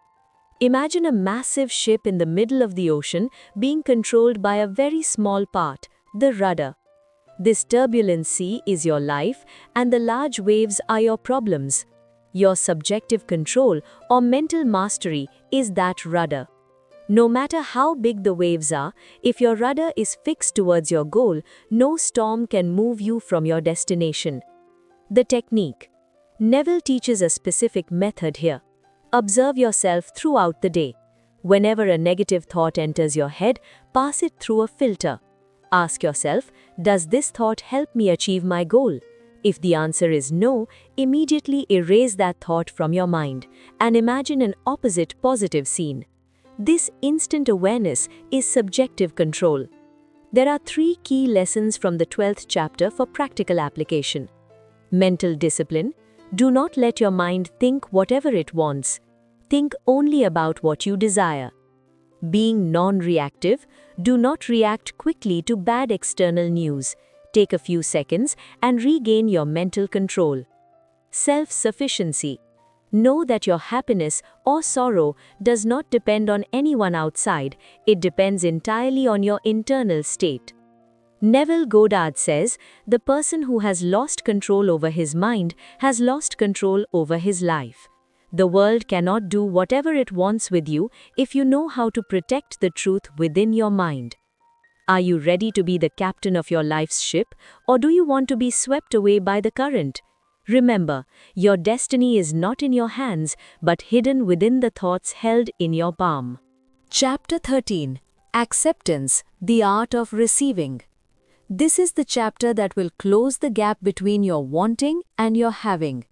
Speaker 1: Imagine a massive ship in the middle of the ocean being controlled by a very small part, the rudder. This turbulent sea is your life, and the large waves are your problems.
Speaker 2: your subjective control, or mental mastery is that rudder. No matter how big the waves are, if your rudder is fixed towards your goal, no storm can move you from your destination. The technique. Neville teaches a specific method here. Observe yourself throughout the day. Whenever a negative thought enters your head, pass it through a filter. Ask yourself, does this thought help me achieve my goal? If the answer is no, immediately erase that thought from your mind and imagine an opposite positive scene. This instant awareness is subjective control. There are 3 key lessons from the 12th chapter for practical application. Mental discipline. Do not let your mind think whatever it wants. Think only about what you desire. Being non-reactive. Do not react quickly to bad external news. Take a few seconds and regain your mental control. Self-sufficiency. Know that your happiness or sorrow does not depend on anyone outside, it depends entirely on your internal state. Neville Goddard says, the person who has lost control over his mind has lost control over his life. The world cannot do whatever it wants with you if you know how to protect the truth within your mind. Are you ready to be the captain of your life's ship, or do you want to be swept away by the current? Remember, your destiny is not in your hands, but hidden within the thoughts held in your palm.
Speaker 1: Chapter 13. Acceptance, the Art of Receiving. This is the chapter that will close the gap between your wanting and your having.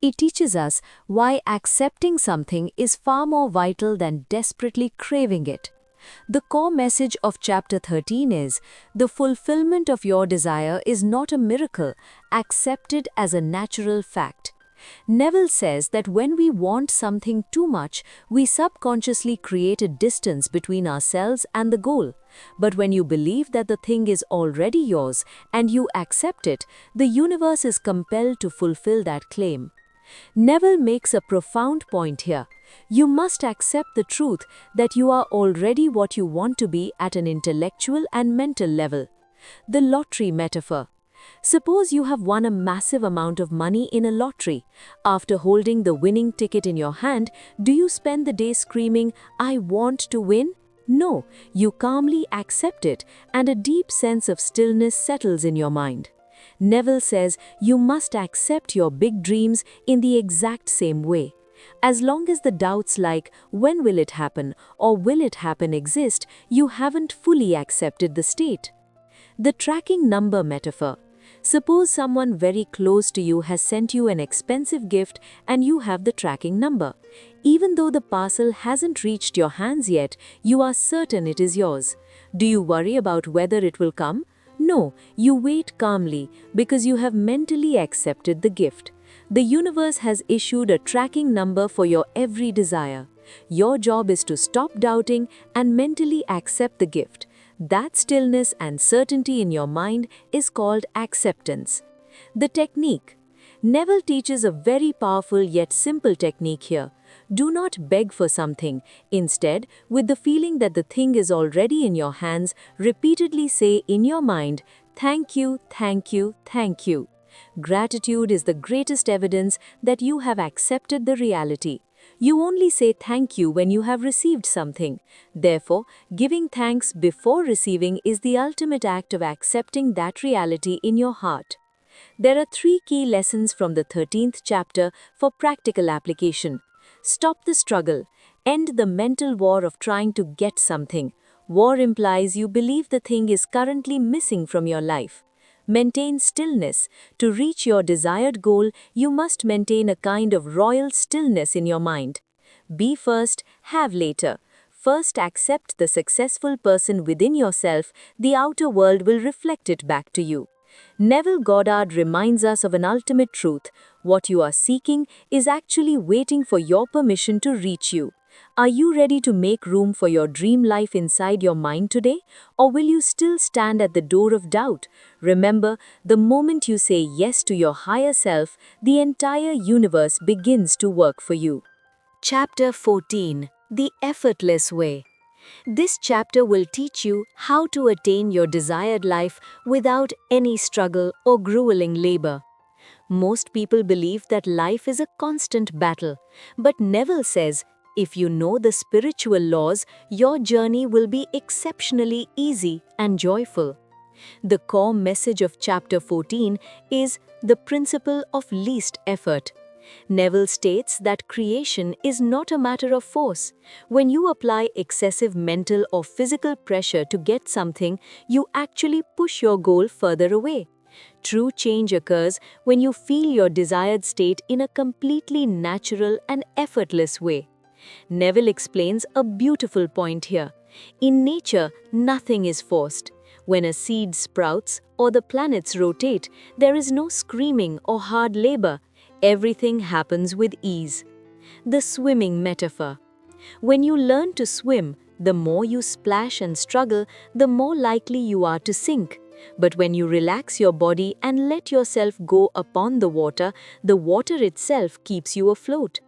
Speaker 1: It teaches us why accepting something is far more vital than desperately craving it. The core message of chapter 13 is, the fulfillment of your desire is not a miracle, accepted as a natural fact. Neville says that when we want something too much, we subconsciously create a distance between ourselves and the goal. But when you believe that the thing is already yours and you accept it, the universe is compelled to fulfill that claim. Neville makes a profound point here. You must accept the truth that you are already what you want to be at an intellectual and mental level. The lottery metaphor. Suppose you have won a massive amount of money in a lottery. After holding the winning ticket in your hand, do you spend the day screaming, "I want to win"? No, you calmly accept it, and a deep sense of stillness settles in your mind. Neville says you must accept your big dreams in the exact same way. As long as the doubts like, when will it happen or will it happen exist, you haven't fully accepted the state. The tracking number metaphor. Suppose someone very close to you has sent you an expensive gift and you have the tracking number. Even though the parcel hasn't reached your hands yet, you are certain it is yours. Do you worry about whether it will come? No, you wait calmly because you have mentally accepted the gift. The universe has issued a tracking number for your every desire. Your job is to stop doubting and mentally accept the gift. That stillness and certainty in your mind is called acceptance. The technique. Neville teaches a very powerful yet simple technique here. Do not beg for something. Instead, with the feeling that the thing is already in your hands, repeatedly say in your mind, "Thank you, thank you, thank you." Gratitude is the greatest evidence that you have accepted the reality. You only say thank you when you have received something. Therefore, giving thanks before receiving is the ultimate act of accepting that reality in your heart. There are 3 key lessons from the 13th chapter for practical application. Stop the struggle. End the mental war of trying to get something. War implies you believe the thing is currently missing from your life. Maintain stillness. To reach your desired goal, you must maintain a kind of royal stillness in your mind. Be first, have later. First accept the successful person within yourself, the outer world will reflect it back to you. Neville Goddard reminds us of an ultimate truth. What you are seeking is actually waiting for your permission to reach you. Are you ready to make room for your dream life inside your mind today? Or will you still stand at the door of doubt? Remember, the moment you say yes to your higher self, the entire universe begins to work for you. Chapter 14. The Effortless Way. This chapter will teach you how to attain your desired life without any struggle or grueling labor.
Speaker 2: Most people believe that life is a constant battle, but Neville says, if you know the spiritual laws, your journey will be exceptionally easy and joyful. The core message of chapter 14 is the principle of least effort. Neville states that creation is not a matter of force. When you apply excessive mental or physical pressure to get something, you actually push your goal further away. True change occurs when you feel your desired state in a completely natural and effortless way. Neville explains a beautiful point here. In nature, nothing is forced. When a seed sprouts or the planets rotate, there is no screaming or hard labor. Everything happens with ease. The swimming metaphor. When you learn to swim, the more you splash and struggle, the more likely you are to sink. But when you relax your body and let yourself go upon the water itself keeps you afloat.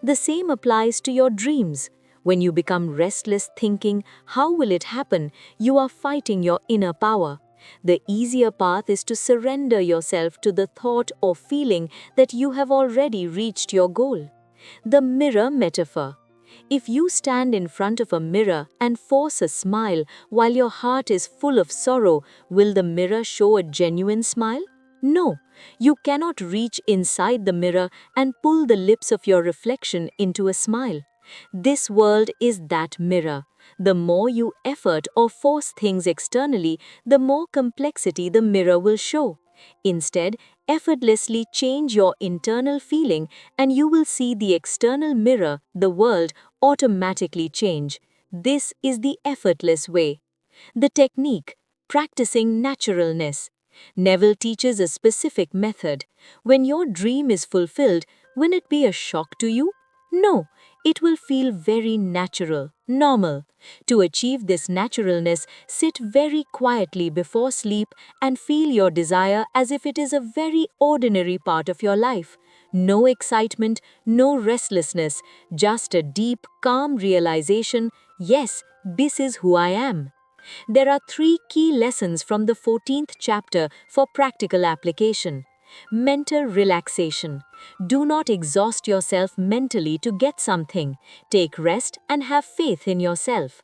Speaker 2: The same applies to your dreams. When you become restless thinking, how will it happen? You are fighting your inner power. The easier path is to surrender yourself to the thought or feeling that you have already reached your goal. The mirror metaphor. If you stand in front of a mirror and force a smile while your heart is full of sorrow, will the mirror show a genuine smile? No, you cannot reach inside the mirror and pull the lips of your reflection into a smile. This world is that mirror. The more you effort or force things externally, the more complexity the mirror will show. Instead, effortlessly change your internal feeling and you will see the external mirror, the world, automatically change. This is the effortless way. The technique, practicing naturalness. Neville teaches a specific method. When your dream is fulfilled, will it be a shock to you? No, it will feel very natural, normal. To achieve this naturalness, sit very quietly before sleep and feel your desire as if it is a very ordinary part of your life. No excitement, no restlessness, just a deep, calm realization, yes, this is who I am. There are 3 key lessons from the 14th chapter for practical application. Mental relaxation. Do not exhaust yourself mentally to get something. Take rest and have faith in yourself.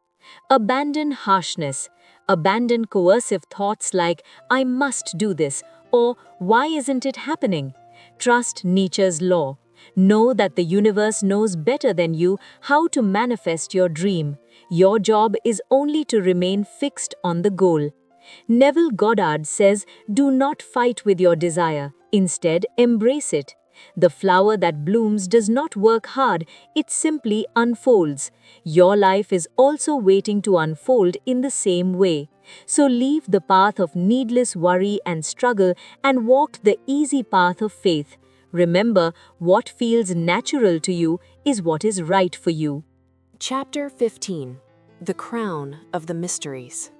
Speaker 2: Abandon harshness. Abandon coercive thoughts like, I must do this, or why isn't it happening? Trust Nietzsche's law. Know that the universe knows better than you how to manifest your dream. Your job is only to remain fixed on the goal. Neville Goddard says, do not fight with your desire. Instead, embrace it. The flower that blooms does not work hard, it simply unfolds. Your life is also waiting to unfold in the same way. So leave the path of needless worry and struggle and walk the easy path of faith. Remember, what feels natural to you is what is right for you.
Speaker 1: Chapter 15. The Crown of the Mysteries.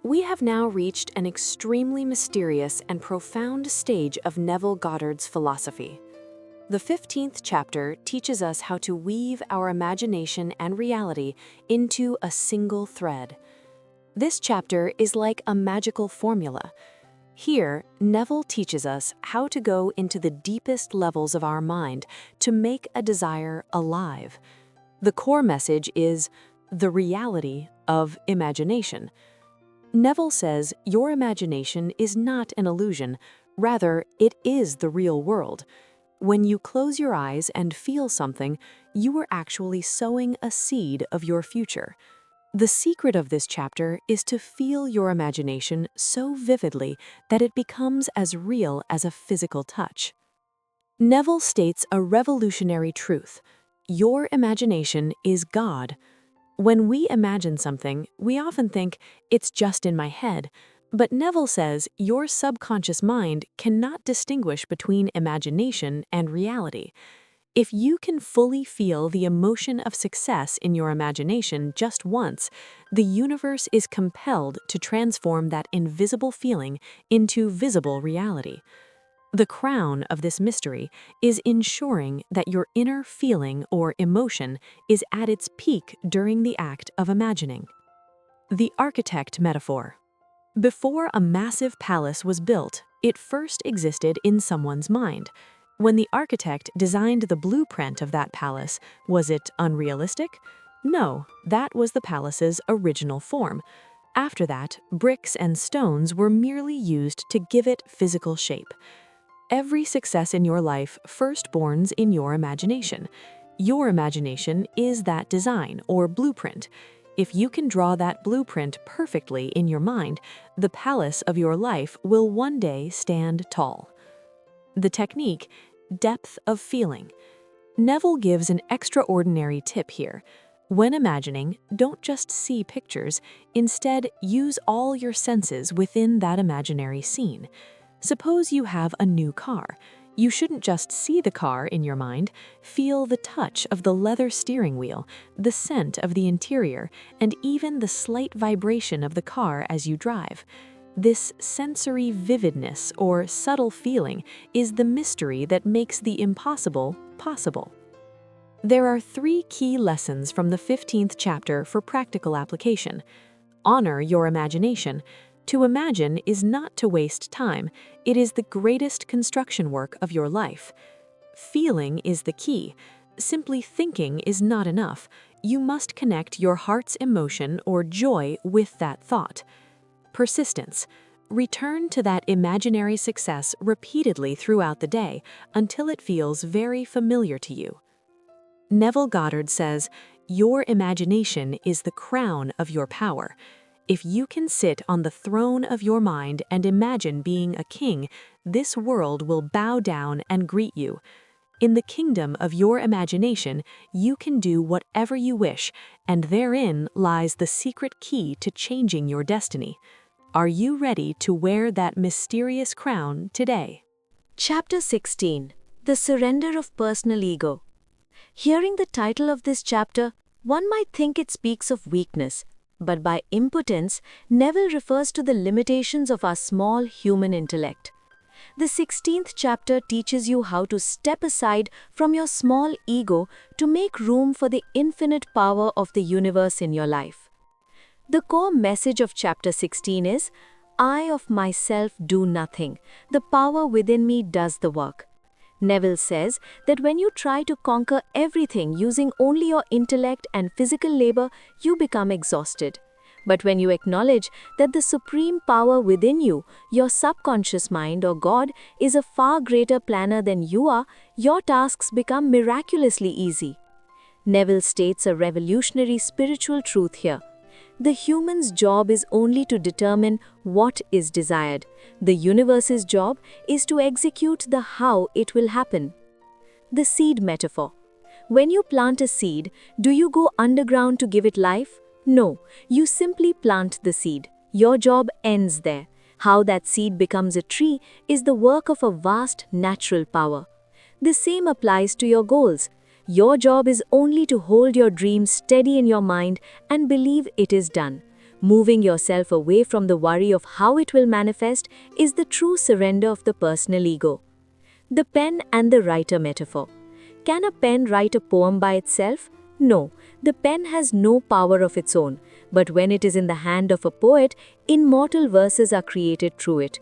Speaker 1: We have now reached an extremely mysterious and profound stage of Neville Goddard's philosophy. The 15th chapter teaches us how to weave our imagination and reality into a single thread. This chapter is like a magical formula. Here, Neville teaches us how to go into the deepest levels of our mind to make a desire alive. The core message is the reality of imagination. Neville says your imagination is not an illusion, rather, it is the real world. When you close your eyes and feel something, you are actually sowing a seed of your future. The secret of this chapter is to feel your imagination so vividly that it becomes as real as a physical touch. Neville states a revolutionary truth. Your imagination is God. When we imagine something, we often think, it's just in my head. But Neville says your subconscious mind cannot distinguish between imagination and reality. If you can fully feel the emotion of success in your imagination just once, the universe is compelled to transform that invisible feeling into visible reality. The crown of this mystery is ensuring that your inner feeling or emotion is at its peak during the act of imagining. The architect metaphor. Before a massive palace was built, It first existed in someone's mind. When the architect designed the blueprint of that palace, was it unrealistic? No, that was the palace's original form. After that, bricks and stones were merely used to give it physical shape. Every success in your life first borns in your imagination. Your imagination is that design or blueprint. If you can draw that blueprint perfectly in your mind, the palace of your life will one day stand tall. The technique, depth of feeling. Neville gives an extraordinary tip here. When imagining, don't just see pictures. Instead, use all your senses within that imaginary scene. Suppose you have a new car. You shouldn't just see the car in your mind. Feel the touch of the leather steering wheel, the scent of the interior, and even the slight vibration of the car as you drive. This sensory vividness or subtle feeling is the mystery that makes the impossible possible. There are 3 key lessons from the 15th chapter for practical application. Honor your imagination. To imagine is not to waste time. It is the greatest construction work of your life. Feeling is the key. Simply thinking is not enough. You must connect your heart's emotion or joy with that thought. Persistence. Return to that imaginary success repeatedly throughout the day until it feels very familiar to you. Neville Goddard says, "Your imagination is the crown of your power." If you can sit on the throne of your mind and imagine being a king, this world will bow down and greet you. In the kingdom of your imagination, you can do whatever you wish, and therein lies the secret key to changing your destiny. Are you ready to wear that mysterious crown today?
Speaker 2: Chapter 16. The Surrender of Personal Ego. Hearing the title of this chapter, one might think it speaks of weakness, but by impotence, Neville refers to the limitations of our small human intellect. The 16th chapter teaches you how to step aside from your small ego to make room for the infinite power of the universe in your life. The core message of chapter 16 is, I of myself do nothing. The power within me does the work. Neville says that when you try to conquer everything using only your intellect and physical labor, you become exhausted. But when you acknowledge that the supreme power within you, your subconscious mind or God, is a far greater planner than you are, your tasks become miraculously easy. Neville states a revolutionary spiritual truth here. The human's job is only to determine what is desired. The universe's job is to execute the how it will happen. The seed metaphor. When you plant a seed, do you go underground to give it life? No, you simply plant the seed. Your job ends there. How that seed becomes a tree is the work of a vast natural power. The same applies to your goals. Your job is only to hold your dreams steady in your mind and believe it is done. Moving yourself away from the worry of how it will manifest is the true surrender of the personal ego. The pen and the writer metaphor. Can a pen write a poem by itself? No, the pen has no power of its own, but when it is in the hand of a poet, immortal verses are created through it.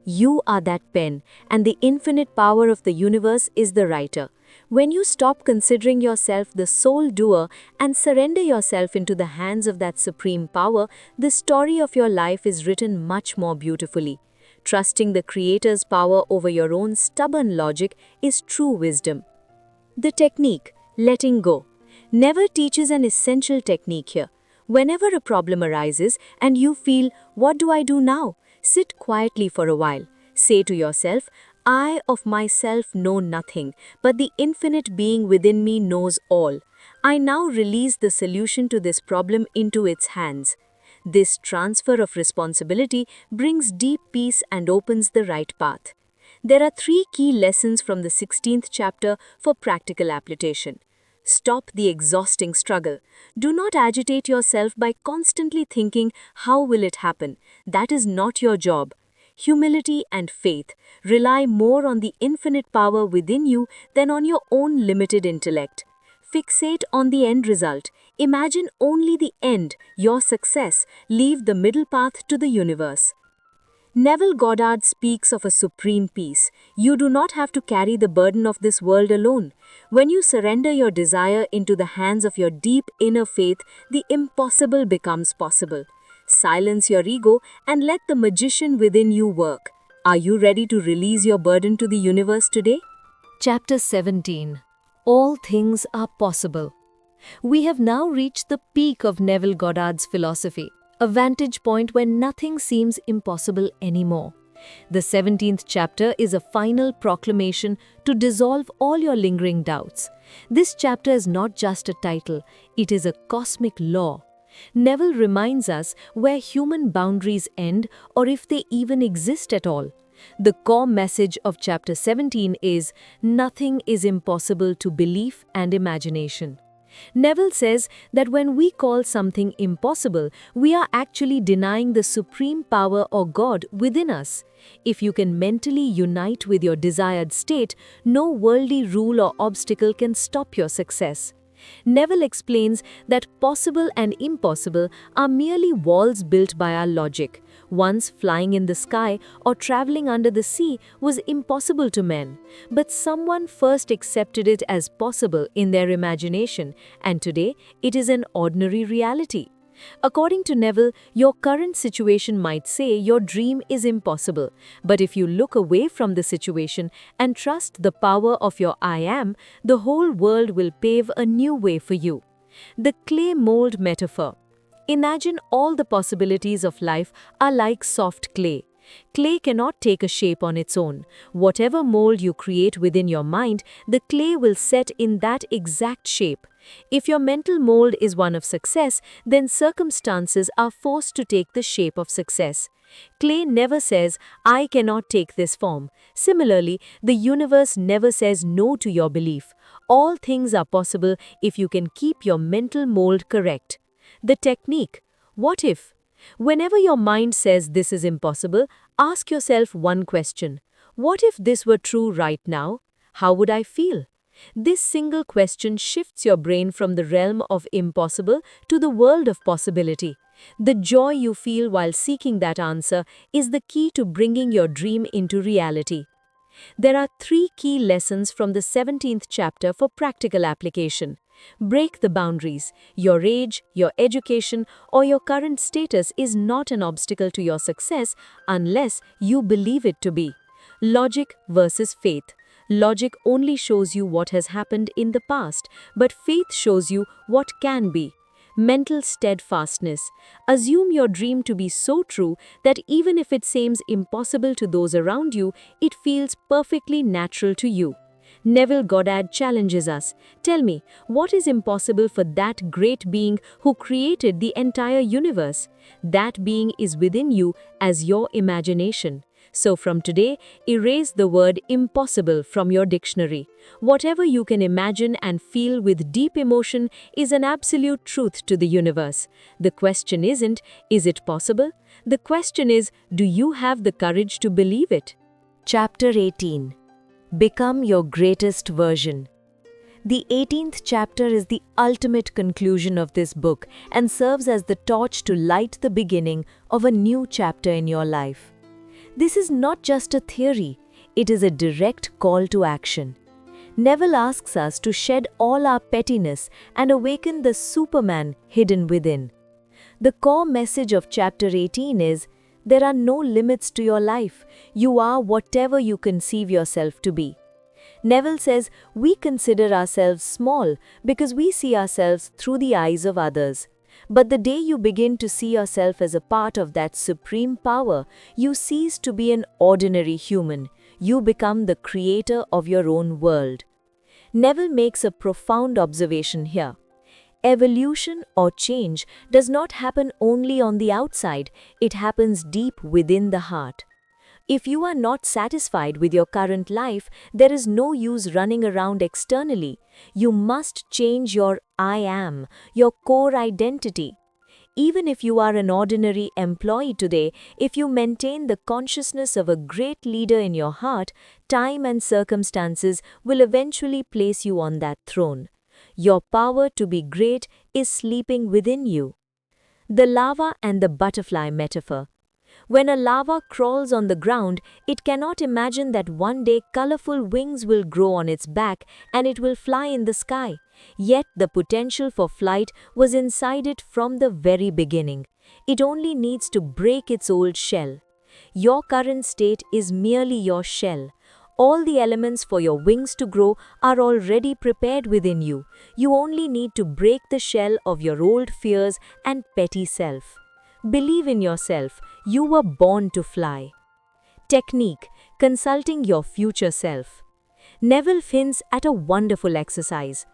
Speaker 2: You are that pen, and the infinite power of the universe is the writer. When you stop considering yourself the sole doer and surrender yourself into the hands of that supreme power, the story of your life is written much more beautifully. Trusting the Creator's power over your own stubborn logic is true wisdom. The technique, letting go. Neville teaches an essential technique here. Whenever a problem arises and you feel, what do I do now? Sit quietly for a while. Say to yourself, I of myself know nothing, but the infinite being within me knows all. I now release the solution to this problem into its hands. This transfer of responsibility brings deep peace and opens the right path. There are 3 key lessons from the 16th chapter for practical application. Stop the exhausting struggle. Do not agitate yourself by constantly thinking, how will it happen? That is not your job. Humility and faith. Rely more on the infinite power within you than on your own limited intellect. Fixate on the end result. Imagine only the end, your success. Leave the middle path to the universe.
Speaker 1: Neville Goddard speaks of a supreme peace. You do not have to carry the burden of this world alone. When you surrender your desire into the hands of your deep inner faith, the impossible becomes possible. Silence your ego and let the magician within you work. Are you ready to release your burden to the universe today?
Speaker 2: Chapter 17. All things are possible. We have now reached the peak of Neville Goddard's philosophy, a vantage point where nothing seems impossible anymore. The 17th chapter is a final proclamation to dissolve all your lingering doubts. This chapter is not just a title, it is a cosmic law. Neville reminds us where human boundaries end or if they even exist at all. The core message of chapter 17 is, nothing is impossible to belief and imagination. Neville says that when we call something impossible, we are actually denying the supreme power or God within us. If you can mentally unite with your desired state, no worldly rule or obstacle can stop your success. Neville explains that possible and impossible are merely walls built by our logic. Once flying in the sky or traveling under the sea was impossible to men, but someone first accepted it as possible in their imagination, and today it is an ordinary reality. According to Neville, your current situation might say your dream is impossible, but if you look away from the situation and trust the power of your I am, the whole world will pave a new way for you. The clay mold metaphor. Imagine all the possibilities of life are like soft clay. Clay cannot take a shape on its own. Whatever mold you create within your mind, the clay will set in that exact shape. If your mental mold is one of success, then circumstances are forced to take the shape of success. Clay never says, I cannot take this form. Similarly, the universe never says no to your belief. All things are possible if you can keep your mental mold correct. The technique. What if? Whenever your mind says this is impossible, ask yourself one question. What if this were true right now? How would I feel? This single question shifts your brain from the realm of impossible to the world of possibility. The joy you feel while seeking that answer is the key to bringing your dream into reality. There are 3 key lessons from the 17th chapter for practical application. Break the boundaries. Your age, your education, or your current status is not an obstacle to your success unless you believe it to be. Logic versus faith. Logic only shows you what has happened in the past, but faith shows you what can be. Mental steadfastness. Assume your dream to be so true that even if it seems impossible to those around you, it feels perfectly natural to you. Neville Goddard challenges us. Tell me, what is impossible for that great being who created the entire universe? That being is within you as your imagination. So from today, erase the word impossible from your dictionary. Whatever you can imagine and feel with deep emotion is an absolute truth to the universe. The question isn't, is it possible? The question is, do you have the courage to believe it? Chapter 18. Become your greatest version. The 18th chapter is the ultimate conclusion of this book and serves as the torch to light the beginning of a new chapter in your life. This is not just a theory, it is a direct call to action. Neville asks us to shed all our pettiness and awaken the Superman hidden within. The core message of chapter 18 is, there are no limits to your life. You are whatever you conceive yourself to be. Neville says we consider ourselves small because we see ourselves through the eyes of others. But the day you begin to see yourself as a part of that supreme power, you cease to be an ordinary human. You become the creator of your own world. Neville makes a profound observation here. Evolution or change does not happen only on the outside, it happens deep within the heart. If you are not satisfied with your current life, there is no use running around externally. You must change your I am, your core identity. Even if you are an ordinary employee today, if you maintain the consciousness of a great leader in your heart, time and circumstances will eventually place you on that throne. Your power to be great is sleeping within you. The lava and the butterfly metaphor. When a larva crawls on the ground, it cannot imagine that one day colorful wings will grow on its back and it will fly in the sky. Yet the potential for flight was inside it from the very beginning. It only needs to break its old shell. Your current state is merely your shell. All the elements for your wings to grow are already prepared within you. You only need to break the shell of your old fears and petty self. Believe in yourself. You were born to fly. Technique: consulting your future self. Neville hints at a wonderful exercise.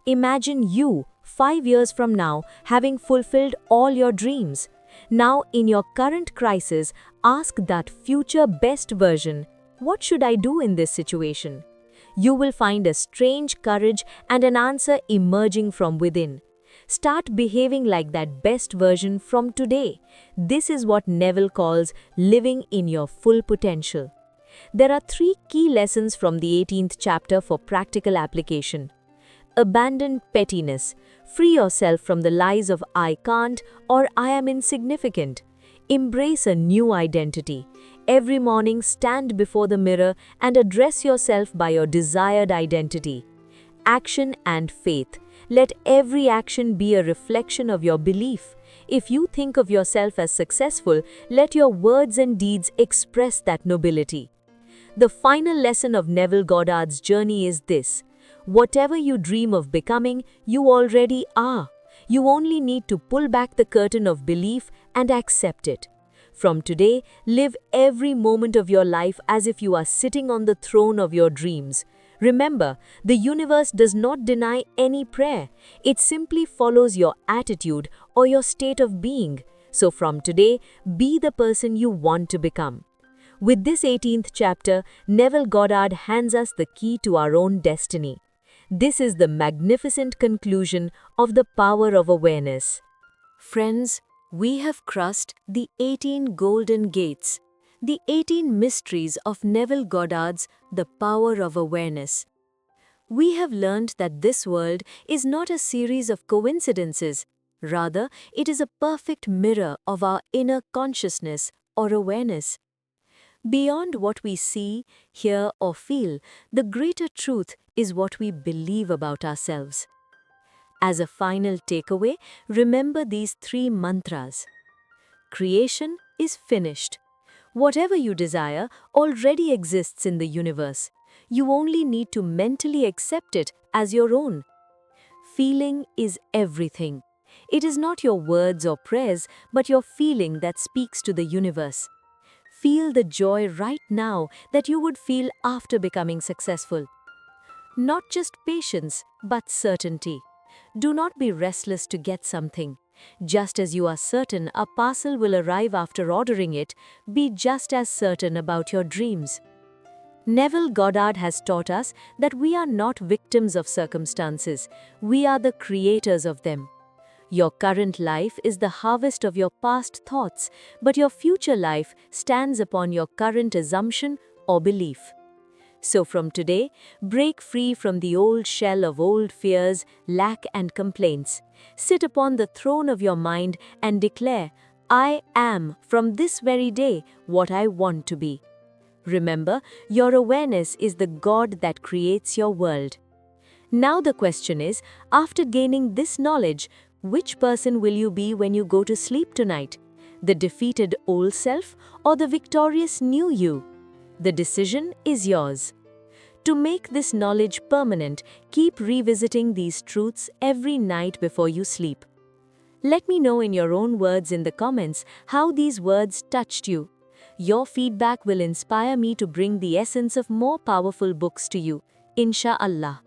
Speaker 2: Imagine you, 5 years from now, having fulfilled all your dreams. Now, in your current crisis, ask that future best version, what should I do in this situation? You will find a strange courage and an answer emerging from within. Start behaving like that best version from today. This is what Neville calls living in your full potential. There are 3 key lessons from the 18th chapter for practical application. Abandon pettiness. Free yourself from the lies of I can't or I am insignificant. Embrace a new identity. Every morning stand before the mirror and address yourself by your desired identity. Action and faith. Let every action be a reflection of your belief. If you think of yourself as successful, let your words and deeds express that nobility. The final lesson of Neville Goddard's journey is this: whatever you dream of becoming, you already are. You only need to pull back the curtain of belief and accept it. From today, live every moment of your life as if you are sitting on the throne of your dreams. Remember, the universe does not deny any prayer. It simply follows your attitude or your state of being. So from today, be the person you want to become. With this 18th chapter, Neville Goddard hands us the key to our own destiny. This is the magnificent conclusion of the power of awareness. Friends, we have crossed the 18 golden gates, the 18 mysteries of Neville Goddard's The Power of Awareness. We have learned that this world is not a series of coincidences. Rather, it is a perfect mirror of our inner consciousness or awareness. Beyond what we see, hear, or feel, the greater truth is what we believe about ourselves. As a final takeaway, remember these 3 mantras. Creation is finished. Whatever you desire already exists in the universe. You only need to mentally accept it as your own. Feeling is everything. It is not your words or prayers, but your feeling that speaks to the universe. Feel the joy right now that you would feel after becoming successful. Not just patience, but certainty. Do not be restless to get something. Just as you are certain a parcel will arrive after ordering it, be just as certain about your dreams. Neville Goddard has taught us that we are not victims of circumstances, we are the creators of them. Your current life is the harvest of your past thoughts, but your future life stands upon your current assumption or belief. So from today, break free from the old shell of old fears, lack and complaints. Sit upon the throne of your mind and declare, I am from this very day what I want to be. Remember, your awareness is the God that creates your world. Now the question is, after gaining this knowledge, which person will you be when you go to sleep tonight? The defeated old self or the victorious new you? The decision is yours. To make this knowledge permanent, keep revisiting these truths every night before you sleep. Let me know in your own words in the comments how these words touched you. Your feedback will inspire me to bring the essence of more powerful books to you, Insha'Allah.